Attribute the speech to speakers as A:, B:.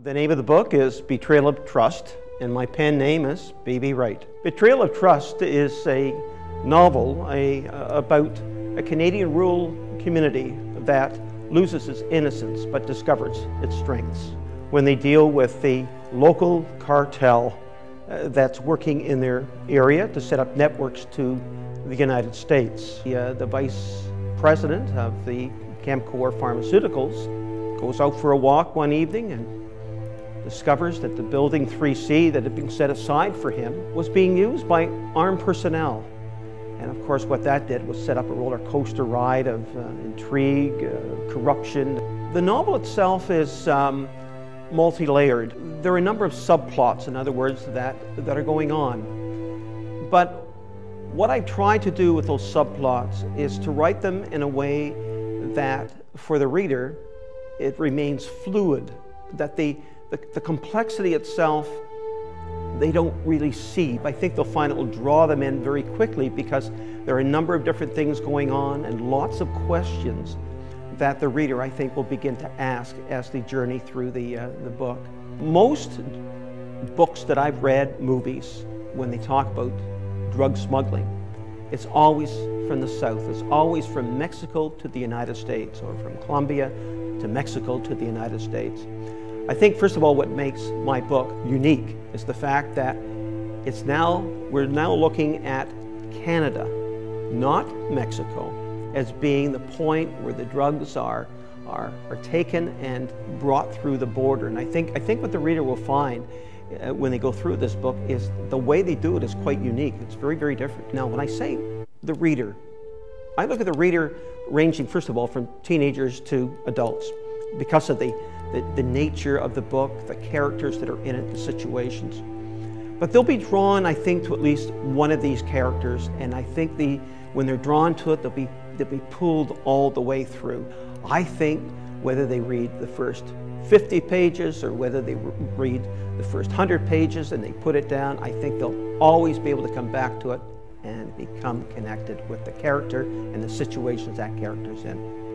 A: The name of the book is Betrayal of Trust, and my pen name is B.B. Wright. Betrayal of Trust is a novel about a Canadian rural community that loses its innocence but discovers its strengths when they deal with the local cartel that's working in their area to set up networks to the United States. The vice president of the KemKor Pharmaceuticals goes out for a walk one evening and discovers that the building 3C that had been set aside for him was being used by armed personnel. And of course what that did was set up a roller coaster ride of intrigue, corruption. The novel itself is multi-layered. There are a number of subplots, in other words, that are going on. But what I try to do with those subplots is to write them in a way that for the reader it remains fluid, that the complexity itself they don't really see. I think they'll find it will draw them in very quickly because there are a number of different things going on and lots of questions that the reader, I think, will begin to ask as they journey through the book. Most books that I've read, movies, when they talk about drug smuggling, it's always from the South. It's always from Mexico to the United States, or from Colombia to Mexico to the United States. I think, first of all, what makes my book unique is the fact that we're now looking at Canada, not Mexico, as being the point where the drugs are taken and brought through the border. And I think what the reader will find when they go through this book is the way they do it is quite unique. It's very, very different. Now, when I say the reader, I look at the reader ranging, first of all, from teenagers to adults because of the nature of the book, the characters that are in it, the situations. But they'll be drawn, I think, to at least one of these characters, and I think when they're drawn to it, they'll be pulled all the way through. I think whether they read the first 50 pages or whether they read the first 100 pages and they put it down, I think they'll always be able to come back to it and become connected with the character and the situations that character's in.